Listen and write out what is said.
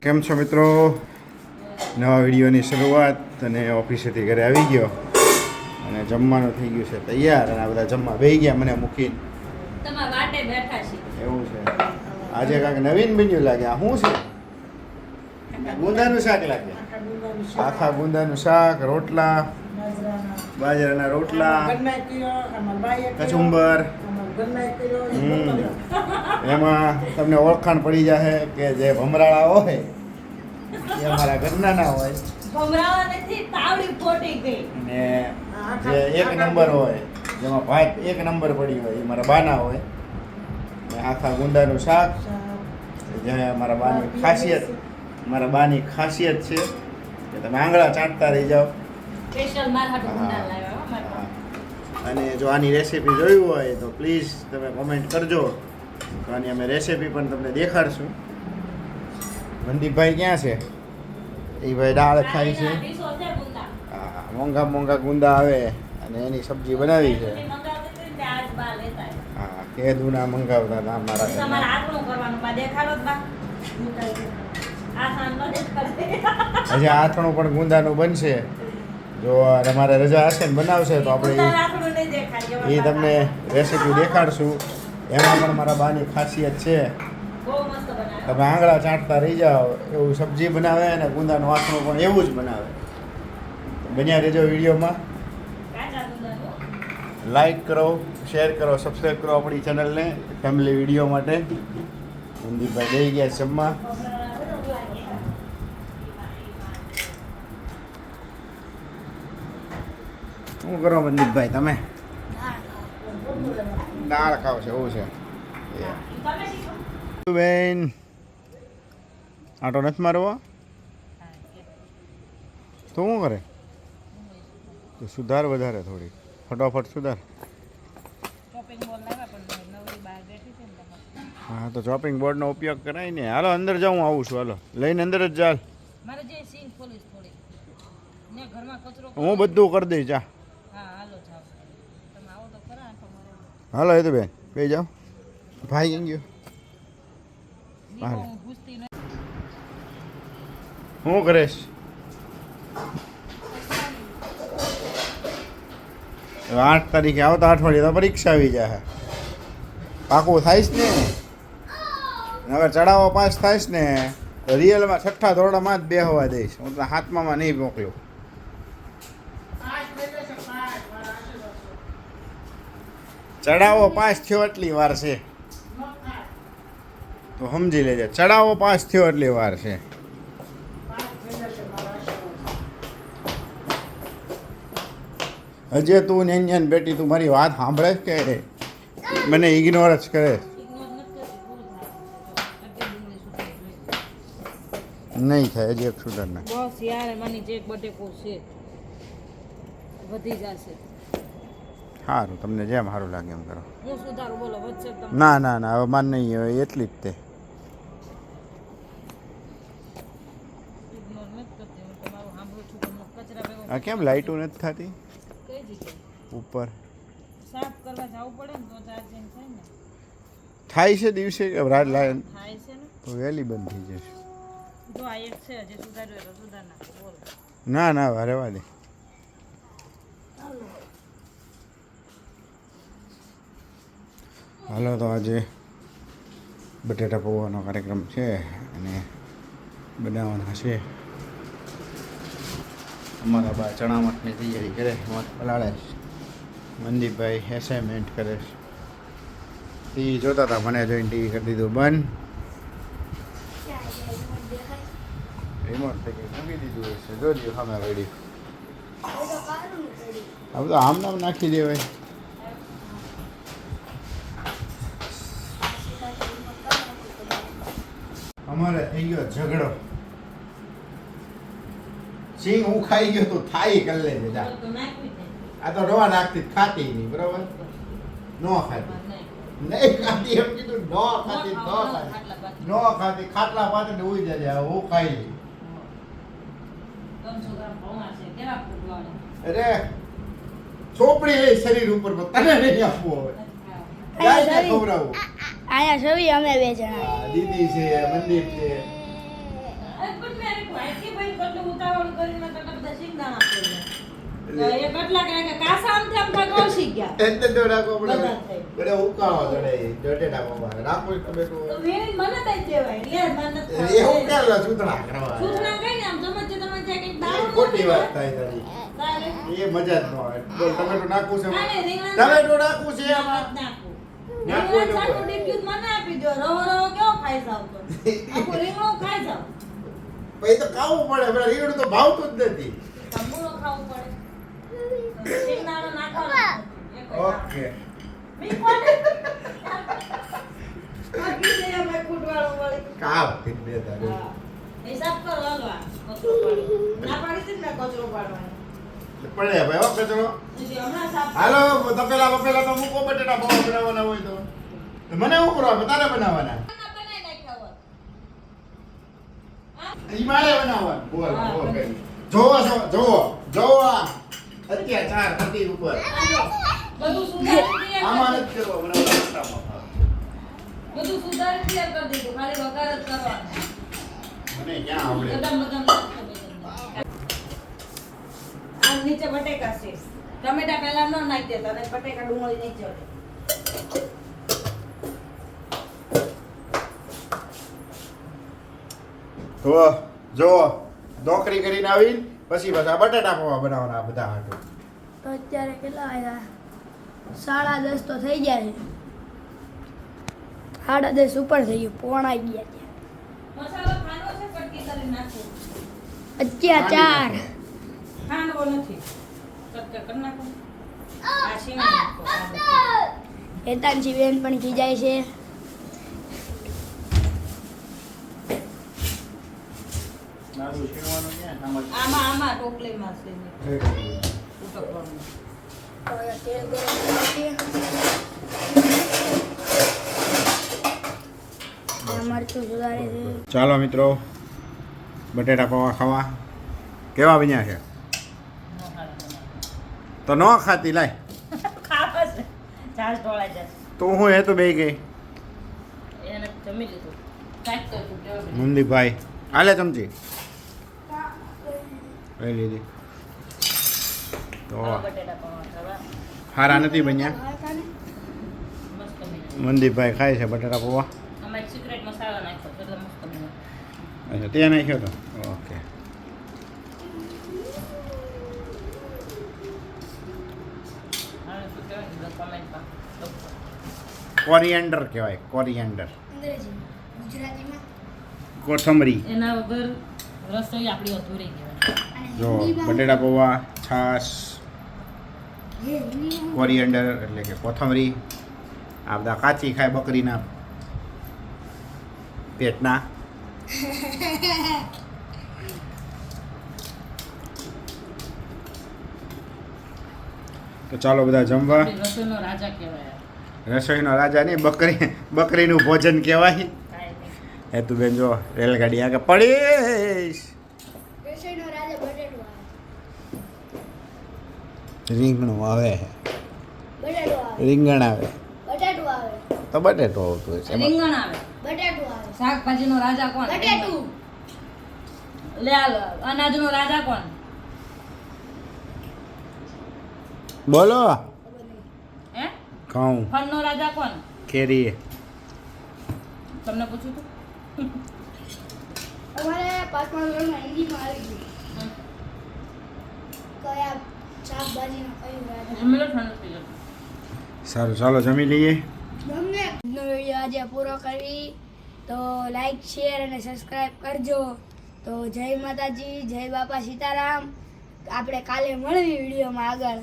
કેમ છો મિત્રો? નવા વિડીયોની શરૂઆત અને ઓફિસેથી ઘરે આવી ગયો અને જમવાનું થઈ ગયું છે તૈયાર અને આ બધા જમવા બેસી ગયા મને મૂકીને. તમારા વાટે બેઠા છે. એવું છે. આજે કાંઈક નવીન બન્યું લાગે. આ શું છે? ગુંદાનું શાક લાગે. આખા ગુંદાનું શાક, રોટલા, બાજરાના રોટલા, કચુંબર. એમાં તમને ઓળખાણ પડી જશે કે જે ભમરાળા હોય એ અમારા ઘરના ના હોય ભમરાવા નથી, તાવડી ફોટી ગઈ. ને જે એક નંબર હોય જેમાં ભાત એક નંબર પડી હોય એ મારા બાના હોય. ને આખા ગુંદાનું શાક જે મારા બાની ખાસિયત છે કે તમે આંગળા ચાટતા રહી જાઓ. સ્પેશિયલ મારા હાટુ ગુંડા લાવ્યા હો મારા. અને જો આની રેસીપી જોઈ હોય તો પ્લીઝ તમે કોમેન્ટ કરજો. તો આની અમે રેસીપી પણ તમને દેખાડશું. મનદીપભાઈ ક્યાં છે? એ ભાઈ દાળ ખાય છે. હા, મોંઘા ગુંદા આવે અને એની સબ્જી બનાવી છે. હા, કેદુના મંગાવતા હતા મારા હજી આથણું પણ ગુંદાનું બનશે. જો તમારે રજા હશે ને બનાવશે તો આપણે એ તમને રેસીપી દેખાડશું. એમાં પણ મારા બાની ખાસિયત છે. તમે આંગળા ચાટતા રહી જાઓ એવું સબ્જી બનાવે અને ગુંદાનું આથણું પણ એવું જ બનાવે. બન્યા રહેજો વિડીયોમાં. લાઈક કરો, શેર કરો, સબસ્ક્રાઈબ કરો આપણી ચેનલને ફેમિલી વિડીયો માટે. મનદીપભાઈ દઈ ગયા જમવા. શું કરો મનદીપભાઈ તમે? દાળ ખાવ છે એવું છે બેન? આટો નથી મારવો તો શું કરે? તો સુધાર વધારે થોડી, ફટાફટ સુધાર. હા તો ચોપિંગ બોર્ડનો ઉપયોગ કરાય ને. હાલો અંદર જાઉં, આવું છું. હાલો લઈને અંદર જ ચાલ. હું બધું કરી દઈશ. જા હાલો એ તો બેન બે જાઓ. ભાઈ કેમ ગયો? શું કરેશ? હવે 8 તારીખે આવતા અઠવાડિયે તો પરીક્ષા આવી જાય. પાકું થાયશ ને? હવે ચડાવો પાસ થાયશ ને તો રિયલમાં 6થા ધોરણમાં જ બેહવા દઈશ. હું તો 7મામાં નહીં મોકલું. ચડાવો પાસ થયો એટલી વાર છે તો સમજી લેજે. ચડાવો પાસ થયો એટલી વાર છે. હજે તું નેન્યાન બેટી તું મારી વાત સાંભળે કે મને ઇગ્નોર જ કરે? નહીં થાય હજી એક સુધારના. બસ યાર માની જે બટેકો છે વધી જશે. સારું, તમને જેમ સારું લાગે એમ કરો. હું સુધારું બોલો વચ્ચે તમે. ના હવે માન નહીં હોય એટલી જ તે. ઇગ્નોર નથી કરતી હું તમારું સાંભળું છું. તમને કચરા ભેગો આ કેમ લાઇટો નથી થતી કઈ જગ્યાએ ઉપર? સાફ કરવા જવું પડે ને તો ચાર્જિંગ થાય ને. થાય છે દિવસે કે રાત લાગે થાય છે ને તો વહેલી બંધ થઈ જશે. જો આ એક છે જે સુધાર્યું એટલે સુધાર નાખો બોલો. ના રહેવા દે. હાલો તો આજે બટેટા પૌવાનો કાર્યક્રમ છે અને બનાવવાના છે. અમારા બા ચણા મઠની તૈયારી કરે, મઠ પલાળે. મનદીપભાઈ એસાઇનમેન્ટ કરે. ટીવી જોતા હતા, મને જોઈને ટીવી કરી દીધું બંધ. રિમોટ થઈ ગઈ મૂકી દીધું હશે. જોજો સામે વળી. આ બધું આમ નામ નાખી દેવાય. અમારે થઈ ગયો ઝઘડો. સિંગ હું ખાઈ ગયો તો થાઈ કરી લે બેટા. આ તો રવા નાખતી ખાતી નહીં, બરાબર? નો ખાતી નહીં ખાતી એમ કીધું. નો ખાતી ખાટલા પાછળ ઉઈ જાય. હું ખાઈ લઈ. અરે ચોપડી લઈ શરીર ઉપર તને નહીં આપવું. હવે ખવડાવું. આયા સવી અમે બે જણા. દીદી છે, મનદીપ છે. બગરીમાં તો બધા શિંગદાણા પડ્યા. તો એ કેટલા કે કાસા આમ તેમ ભાગ ઓછી ગયા. એટલે જો રાખો બધા આપણે થઈ. બડે ઉકાળો જોડે બટેટા પૌવા રાખો ટમેટો તો વેણી મને તઈ દેવાય. લે મને એ હું કેલા સુતરા કરવા સુધરા કઈ ને આમ તમે કઈક દાળ ખોટી વાત થાય તારી તારે એ મજા જ ન આવે બોલ ટમેટો નાખવું છે આને રીંગણા ટમેટો નાખવું છે આમાં નાખું. નાખવું રીંગણા તો ચાટુ ડીપ્યુટ મને આપી દો. રવો રવો કેવો ખાઈ જાવ તો. આખું રીંગણું ખાઈ જાવ. પછી તો ખાવું પડે પેલા રીંગણું તો ભાવતું જ નથી તંબુરો ખાવું પડે. શિંગદાણો નાખવાનો. ઓકે મી કોને? બાકી છે અમે કૂટવાળો વળી. કાવ બે તારે હા. હિસાબ કરો હાલો આ કચરો પાડો. ના પાડી છે ને કચરો પાડવાનો. પડે ભાઈ હો કચરો હજી હમણાં સાફ હાલો તપેલા બપેલા તો મૂકો બટેટા પૌવા બનાવવાના હોય તો મને શું કરવા તારે બનાવવાના બનાવી નાખ્યા હોત. ઈ મારે બનાવવાનું બોલ હા, બોલ બને. જોવો અત્યાચાર પતિ ઉપર હાલો. બધું સુધારી આમાં તૈયાર નથી કરવા બનાવવા બધું સુધારી તૈયાર કરી દીધું. ખાલી વઘાર જ કરવાનો. મને ક્યાં આવડે બદામ બદામ નાખો બેસન. આ નીચે બટેકા છે. ટમેટા પહેલા ન નાખી દેતા અને બટેકા ડુંગળી નીચે હોય. તો જો નોકરી કરીને આવીને પછી બસ આ બટાટા પૌવા બનાવવાના બધા હાટું તો અત્યારે કેટલા વાગ્યા 10:30 તો થઈ ગયા છે 10:30 ઉપર થઈ ગયું પોણા ગયા છે મસાલો ખાંડવો છે કટકી કરી નાખો. અત્યાચાર ખાંડવો નથી. કટકા કરી નાખો. આ શીંગા નાખો. આ બધું. હેતાંશી બેન પણ ખીજાય છે નાડું છીણવાનું ક્યાં આમાં આમાં ટોપલીમાં છે ઉટકવાનું. તો હવે તેલ ગરમ કરીએ મરચું સુધારે છે ચાલો મિત્રો બટેટા પૌવા ખાવા કેવા બન્યા છે નો ખાવા તો ન ખાતી લાય ખાવા છે. ચાસ ઢોળાઈ જશે. તું હું હે તો બે ગઈ એને જમી લીધું. કાંઈક તો તું કેવો બન્યો? મુંદીભાઈ હાલે ચમચી લઈ લીધી તો આવા બટેટા પૌવા ખાવા. હારા નથી બન્યા મસ્ત બન્યા. મનદીપભાઈ ખાય છે બટાટા પૌવા આમાં એક સિક્રેટ મસાલો નાખ્યો તો એટલે મસ્ત બન્યો. અચ્છા ત્યાં નાખ્યો તો ઓકે હવે શું કહેવાય ને કોમેન્ટમાં લખો. કોરિએન્ડર કહેવાય કોરિએન્ડર અંગ્રેજી ગુજરાતીમાં કોથમરી એના વગર રસોઈ આપણી અધૂરી કહેવાય. અને જો હિન્દીમાં બટેટા પૌવા છાશ હિન્દીમાં કોરિએન્ડર એટલે કે કોથમરી આ બધા કાચી ખાય બકરીના પેટના તો ચાલો બધા જમવા આપણી રસોઈનો રાજા કહેવાય. રસોઈનો રાજા નહીં બકરીનું ભોજન કહેવાય કાંઈ નહીં. એ તું બેન જો રેલગાડી આગળ પડીશ રસોઈનો રાજા બટેટું આવે રીંગણું આવે બટેટું આવે રીંગણ આવે બટેટું આવે તો બટેટું આવતું હોય છે એમાં. રીંગણ આવે. બટેટું આવે શાકભાજીનો રાજા કોણ? બટેટું લે હાલ અનાજનો રાજા કોણ? બોલો ખબર નહીં હે? ઘઉં ફળનો રાજા કોણ? કેરી તમને પૂછ્યું તું? અમારે પાંચમા ધોરણમાં હિન્દીમાં આવી ગયું હમ. કયા શાકભાજીનો કયું રાજા જમી લો ઠંડુ થઈ જશે. સારું ચાલો જમી લઈએ તમને આજનો વિડીયો આજે પૂરો કરી તો લાઈક શેર અને સબસ્ક્રાઈબ કરજો તો જય માતાજી જય બાપા સીતારામ આપણે કાલે મળવી વિડીયોમાં આગળ